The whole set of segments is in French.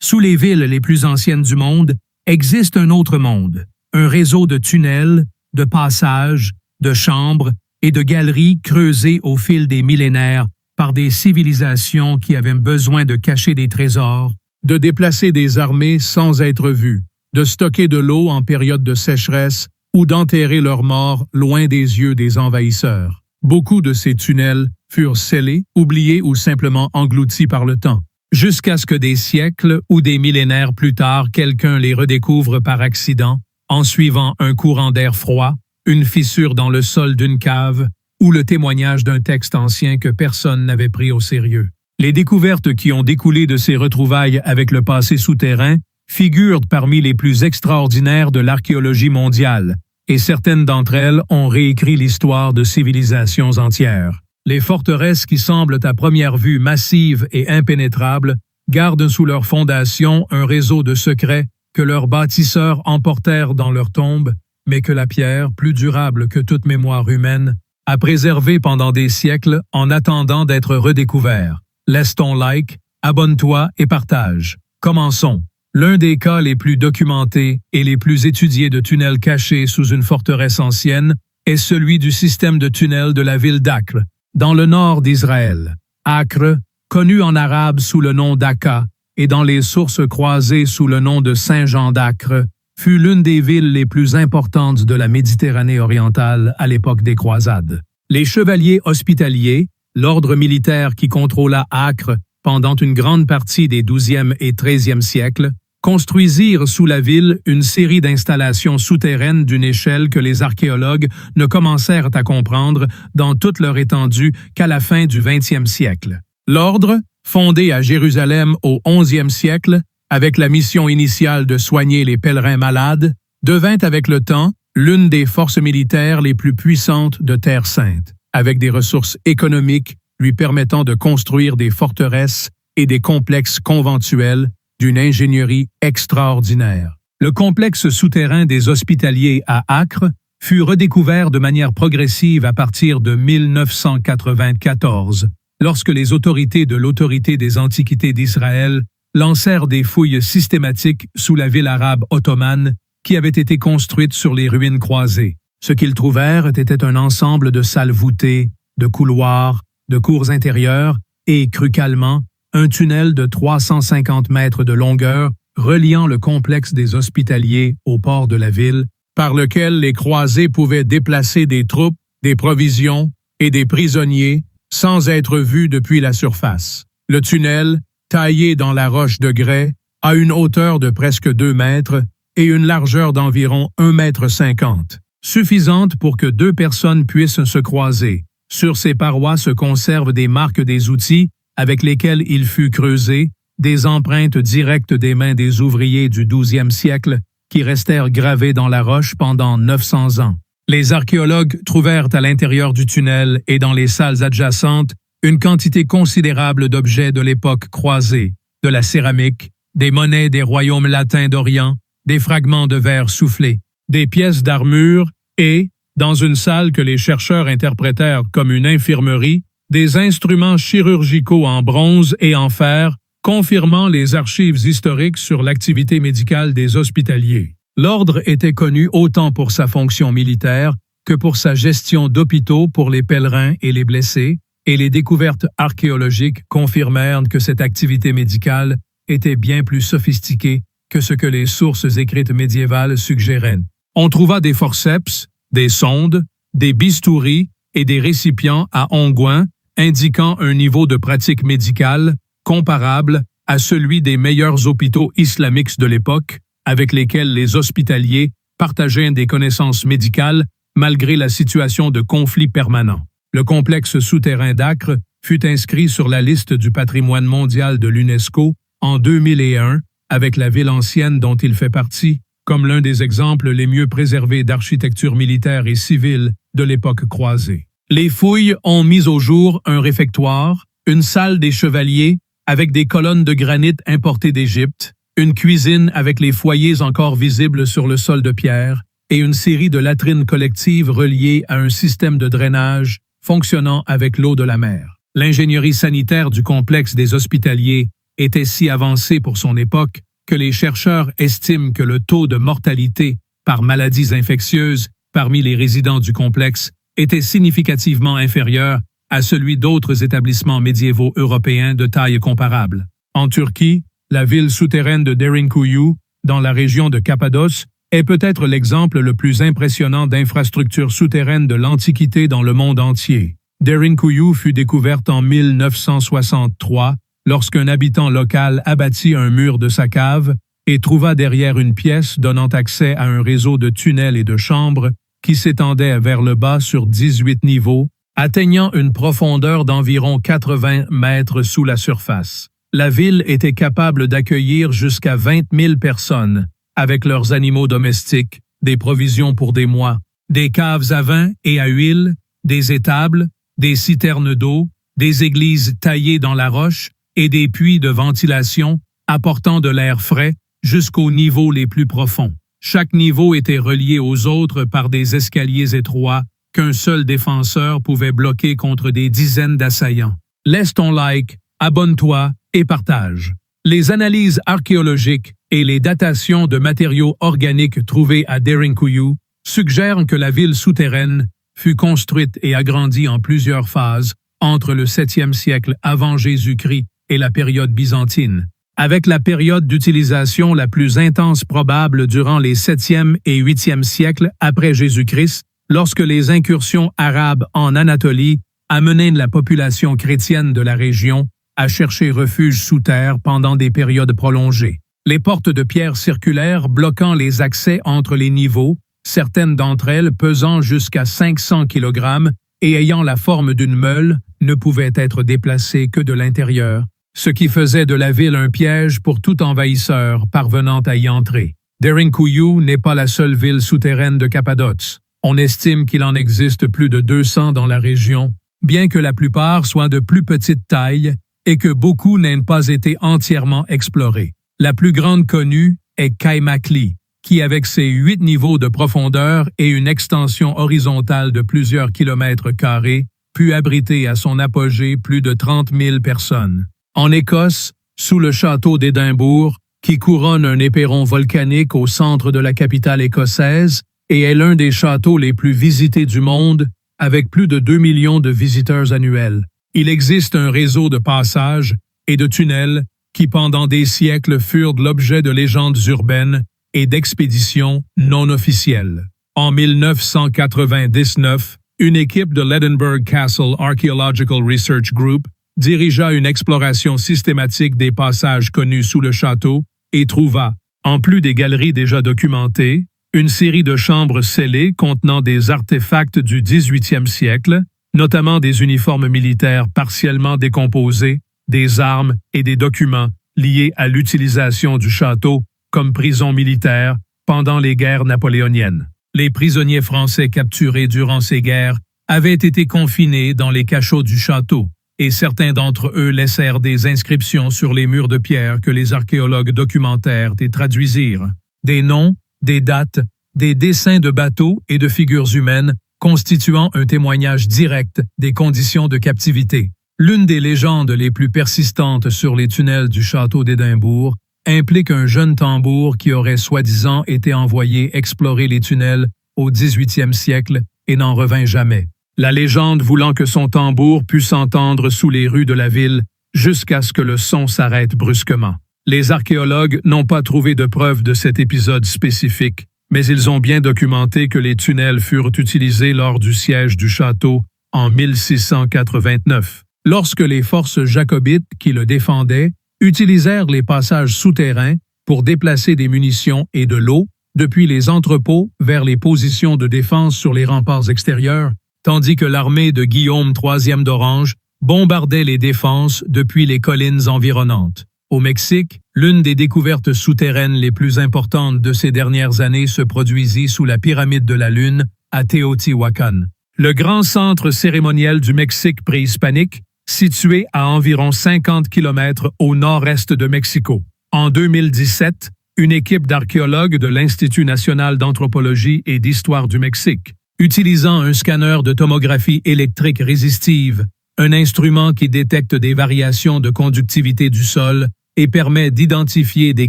Sous les villes les plus anciennes du monde existe un autre monde, un réseau de tunnels, de passages, de chambres et de galeries creusées au fil des millénaires par des civilisations qui avaient besoin de cacher des trésors, de déplacer des armées sans être vues, de stocker de l'eau en période de sécheresse ou d'enterrer leurs morts loin des yeux des envahisseurs. Beaucoup de ces tunnels furent scellés, oubliés ou simplement engloutis par le temps, jusqu'à ce que des siècles ou des millénaires plus tard quelqu'un les redécouvre par accident, en suivant un courant d'air froid, une fissure dans le sol d'une cave ou le témoignage d'un texte ancien que personne n'avait pris au sérieux. Les découvertes qui ont découlé de ces retrouvailles avec le passé souterrain figurent parmi les plus extraordinaires de l'archéologie mondiale, et certaines d'entre elles ont réécrit l'histoire de civilisations entières. Les forteresses qui semblent à première vue massives et impénétrables gardent sous leur fondation un réseau de secrets que leurs bâtisseurs emportèrent dans leurs tombes, mais que la pierre, plus durable que toute mémoire humaine, a préservé pendant des siècles en attendant d'être redécouvert. Laisse ton like, abonne-toi et partage. Commençons. L'un des cas les plus documentés et les plus étudiés de tunnels cachés sous une forteresse ancienne est celui du système de tunnels de la ville d'Acre, dans le nord d'Israël. Acre, connu en arabe sous le nom d'Aka et dans les sources croisées sous le nom de Saint-Jean d'Acre, fut l'une des villes les plus importantes de la Méditerranée orientale à l'époque des croisades. Les chevaliers hospitaliers, l'ordre militaire qui contrôla Acre pendant une grande partie des XIIe et XIIIe siècles, construisirent sous la ville une série d'installations souterraines d'une échelle que les archéologues ne commencèrent à comprendre dans toute leur étendue qu'à la fin du XXe siècle. L'ordre, fondé à Jérusalem au XIe siècle, avec la mission initiale de soigner les pèlerins malades, devint avec le temps l'une des forces militaires les plus puissantes de Terre Sainte, avec des ressources économiques lui permettant de construire des forteresses et des complexes conventuels d'une ingénierie extraordinaire. Le complexe souterrain des Hospitaliers à Acre fut redécouvert de manière progressive à partir de 1994, lorsque les autorités de l'Autorité des Antiquités d'Israël lancèrent des fouilles systématiques sous la ville arabe ottomane qui avait été construite sur les ruines croisées. Ce qu'ils trouvèrent était un ensemble de salles voûtées, de couloirs, de cours intérieures et, crucialement, un tunnel de 350 mètres de longueur reliant le complexe des Hospitaliers au port de la ville, par lequel les croisés pouvaient déplacer des troupes, des provisions et des prisonniers sans être vus depuis la surface. Le tunnel, taillé dans la roche de grès, a une hauteur de presque 2 mètres et une largeur d'environ 1,50 m, suffisante pour que 2 personnes puissent se croiser. Sur ces parois se conservent des marques des outils avec lesquels il fut creusé, des empreintes directes des mains des ouvriers du XIIe siècle qui restèrent gravées dans la roche pendant 900 ans. Les archéologues trouvèrent à l'intérieur du tunnel et dans les salles adjacentes une quantité considérable d'objets de l'époque croisée, de la céramique, des monnaies des royaumes latins d'Orient, des fragments de verre soufflé, des pièces d'armure et, dans une salle que les chercheurs interprétèrent comme une infirmerie, des instruments chirurgicaux en bronze et en fer, confirmant les archives historiques sur l'activité médicale des Hospitaliers. L'ordre était connu autant pour sa fonction militaire que pour sa gestion d'hôpitaux pour les pèlerins et les blessés, et les découvertes archéologiques confirmèrent que cette activité médicale était bien plus sophistiquée que ce que les sources écrites médiévales suggéraient. On trouva des forceps, des sondes, des bistouris et des récipients à onguents indiquant un niveau de pratique médicale comparable à celui des meilleurs hôpitaux islamiques de l'époque, avec lesquels les Hospitaliers partageaient des connaissances médicales malgré la situation de conflit permanent. Le complexe souterrain d'Acre fut inscrit sur la liste du patrimoine mondial de l'UNESCO en 2001, avec la ville ancienne dont il fait partie, comme l'un des exemples les mieux préservés d'architecture militaire et civile de l'époque croisée. Les fouilles ont mis au jour un réfectoire, une salle des chevaliers avec des colonnes de granit importées d'Égypte, une cuisine avec les foyers encore visibles sur le sol de pierre et une série de latrines collectives reliées à un système de drainage fonctionnant avec l'eau de la mer. L'ingénierie sanitaire du complexe des Hospitaliers était si avancé pour son époque que les chercheurs estiment que le taux de mortalité par maladies infectieuses parmi les résidents du complexe était significativement inférieur à celui d'autres établissements médiévaux européens de taille comparable. En Turquie, la ville souterraine de Derinkuyu, dans la région de Cappadoce, est peut-être l'exemple le plus impressionnant d'infrastructures souterraines de l'Antiquité dans le monde entier. Derinkuyu fut découverte en 1963 lorsqu'un habitant local abattit un mur de sa cave et trouva derrière une pièce donnant accès à un réseau de tunnels et de chambres qui s'étendait vers le bas sur 18 niveaux, atteignant une profondeur d'environ 80 mètres sous la surface. La ville était capable d'accueillir jusqu'à 20 000 personnes, avec leurs animaux domestiques, des provisions pour des mois, des caves à vin et à huile, des étables, des citernes d'eau, des églises taillées dans la roche et des puits de ventilation apportant de l'air frais jusqu'aux niveaux les plus profonds. Chaque niveau était relié aux autres par des escaliers étroits qu'un seul défenseur pouvait bloquer contre des dizaines d'assaillants. Laisse ton like, abonne-toi et partage. Les analyses archéologiques et les datations de matériaux organiques trouvés à Derinkuyu suggèrent que la ville souterraine fut construite et agrandie en plusieurs phases entre le 7e siècle avant Jésus-Christ et la période byzantine, avec la période d'utilisation la plus intense probable durant les 7e et 8e siècles après Jésus-Christ, lorsque les incursions arabes en Anatolie amenaient la population chrétienne de la région à chercher refuge sous terre pendant des périodes prolongées. Les portes de pierre circulaires bloquant les accès entre les niveaux, certaines d'entre elles pesant jusqu'à 500 kg et ayant la forme d'une meule, ne pouvaient être déplacées que de l'intérieur, ce qui faisait de la ville un piège pour tout envahisseur parvenant à y entrer. Derinkuyu n'est pas la seule ville souterraine de Cappadoce. On estime qu'il en existe plus de 200 dans la région, bien que la plupart soient de plus petite taille et que beaucoup n'aient pas été entièrement explorés. La plus grande connue est Kaymakli, qui avec ses 8 niveaux de profondeur et une extension horizontale de plusieurs kilomètres carrés, put abriter à son apogée plus de 30 000 personnes. En Écosse, sous le château d'Édimbourg, qui couronne un éperon volcanique au centre de la capitale écossaise et est l'un des châteaux les plus visités du monde, avec plus de 2 millions de visiteurs annuels. Il existe un réseau de passages et de tunnels qui pendant des siècles furent l'objet de légendes urbaines et d'expéditions non officielles. En 1999, une équipe de l'Edinburgh Castle Archaeological Research Group dirigea une exploration systématique des passages connus sous le château et trouva, en plus des galeries déjà documentées, une série de chambres scellées contenant des artefacts du 18e siècle, notamment des uniformes militaires partiellement décomposés, des armes et des documents liés à l'utilisation du château comme prison militaire pendant les guerres napoléoniennes. Les prisonniers français capturés durant ces guerres avaient été confinés dans les cachots du château, et certains d'entre eux laissèrent des inscriptions sur les murs de pierre que les archéologues documentèrent et traduisirent. Des noms, des dates, des dessins de bateaux et de figures humaines constituant un témoignage direct des conditions de captivité. L'une des légendes les plus persistantes sur les tunnels du château d'Édimbourg implique un jeune tambour qui aurait soi-disant été envoyé explorer les tunnels au 18e siècle et n'en revint jamais. La légende voulant que son tambour pût s'entendre sous les rues de la ville jusqu'à ce que le son s'arrête brusquement. Les archéologues n'ont pas trouvé de preuves de cet épisode spécifique, mais ils ont bien documenté que les tunnels furent utilisés lors du siège du château en 1689, lorsque les forces jacobites qui le défendaient utilisèrent les passages souterrains pour déplacer des munitions et de l'eau depuis les entrepôts vers les positions de défense sur les remparts extérieurs, tandis que l'armée de Guillaume III d'Orange bombardait les défenses depuis les collines environnantes. Au Mexique, l'une des découvertes souterraines les plus importantes de ces dernières années se produisit sous la pyramide de la Lune à Teotihuacan, le grand centre cérémoniel du Mexique préhispanique, situé à environ 50 km au nord-est de Mexico. En 2017, une équipe d'archéologues de l'Institut national d'anthropologie et d'histoire du Mexique, utilisant un scanner de tomographie électrique résistive, un instrument qui détecte des variations de conductivité du sol, et permet d'identifier des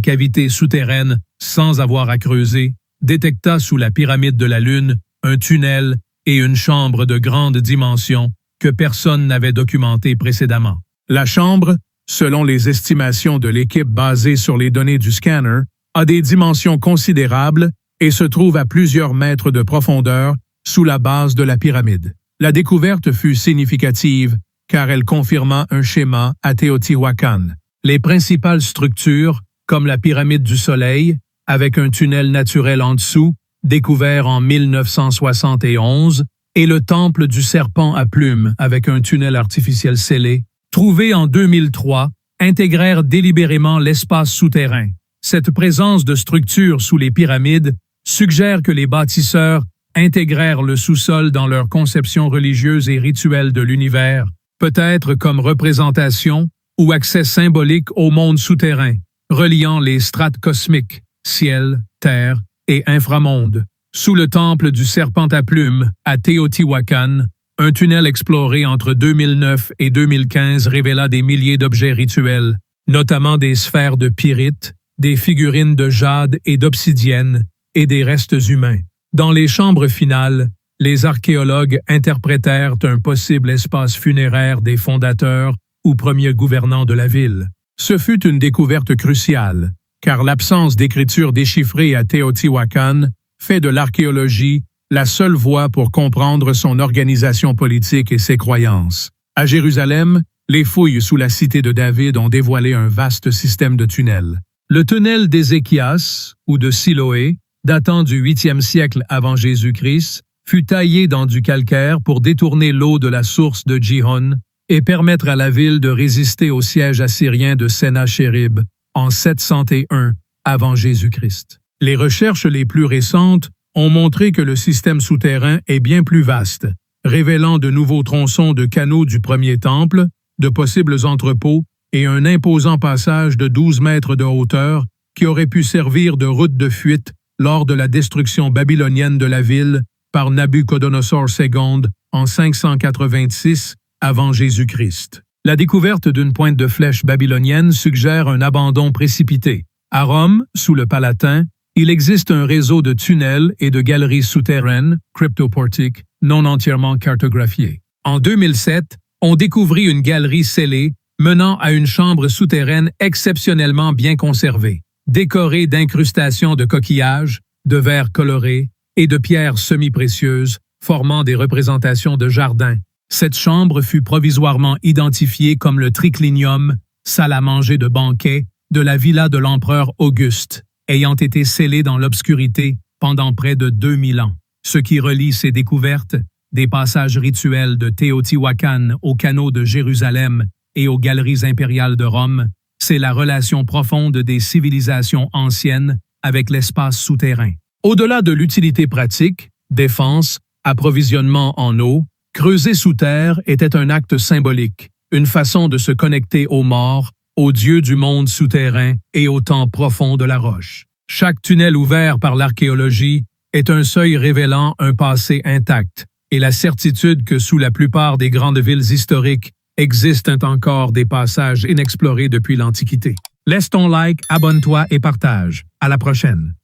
cavités souterraines sans avoir à creuser, détecta sous la pyramide de la Lune un tunnel et une chambre de grande dimension que personne n'avait documenté précédemment. La chambre, selon les estimations de l'équipe basée sur les données du scanner, a des dimensions considérables et se trouve à plusieurs mètres de profondeur sous la base de la pyramide. La découverte fut significative car elle confirma un schéma à Teotihuacan. Les principales structures, comme la pyramide du Soleil, avec un tunnel naturel en dessous, découvert en 1971, et le temple du serpent à plumes avec un tunnel artificiel scellé, trouvé en 2003, intégrèrent délibérément l'espace souterrain. Cette présence de structures sous les pyramides suggère que les bâtisseurs intégrèrent le sous-sol dans leur conception religieuse et rituelle de l'univers, peut-être comme représentation ou accès symbolique au monde souterrain, reliant les strates cosmiques, ciel, terre et inframonde. Sous le temple du serpent à plumes, à Teotihuacan, un tunnel exploré entre 2009 et 2015 révéla des milliers d'objets rituels, notamment des sphères de pyrite, des figurines de jade et d'obsidienne et des restes humains. Dans les chambres finales, les archéologues interprétèrent un possible espace funéraire des fondateurs ou premiers gouvernants de la ville. Ce fut une découverte cruciale, car l'absence d'écriture déchiffrée à Teotihuacan fait de l'archéologie la seule voie pour comprendre son organisation politique et ses croyances. À Jérusalem, les fouilles sous la cité de David ont dévoilé un vaste système de tunnels. Le tunnel d'Ézéchias, ou de Siloé, datant du 8e siècle avant Jésus-Christ, fut taillé dans du calcaire pour détourner l'eau de la source de Gihon et permettre à la ville de résister au siège assyrien de Sennachérib en 701 avant Jésus-Christ. Les recherches les plus récentes ont montré que le système souterrain est bien plus vaste, révélant de nouveaux tronçons de canaux du premier temple, de possibles entrepôts et un imposant passage de 12 mètres de hauteur qui aurait pu servir de route de fuite lors de la destruction babylonienne de la ville par Nabuchodonosor II en 586 avant Jésus-Christ. La découverte d'une pointe de flèche babylonienne suggère un abandon précipité. À Rome, sous le Palatin, il existe un réseau de tunnels et de galeries souterraines, cryptoportiques, non entièrement cartographiés. En 2007, on découvrit une galerie scellée menant à une chambre souterraine exceptionnellement bien conservée, décorée d'incrustations de coquillages, de verres colorés et de pierres semi-précieuses formant des représentations de jardins. Cette chambre fut provisoirement identifiée comme le triclinium, salle à manger de banquet, de la villa de l'empereur Auguste, ayant été scellée dans l'obscurité pendant près de 2000 ans. Ce qui relie ces découvertes, des passages rituels de Teotihuacan aux canaux de Jérusalem et aux galeries impériales de Rome, c'est la relation profonde des civilisations anciennes avec l'espace souterrain. Au-delà de l'utilité pratique, défense, approvisionnement en eau, creuser sous terre était un acte symbolique, une façon de se connecter aux morts, aux dieux du monde souterrain et au temps profond de la roche. Chaque tunnel ouvert par l'archéologie est un seuil révélant un passé intact et la certitude que sous la plupart des grandes villes historiques existent encore des passages inexplorés depuis l'Antiquité. Laisse ton like, abonne-toi et partage. À la prochaine.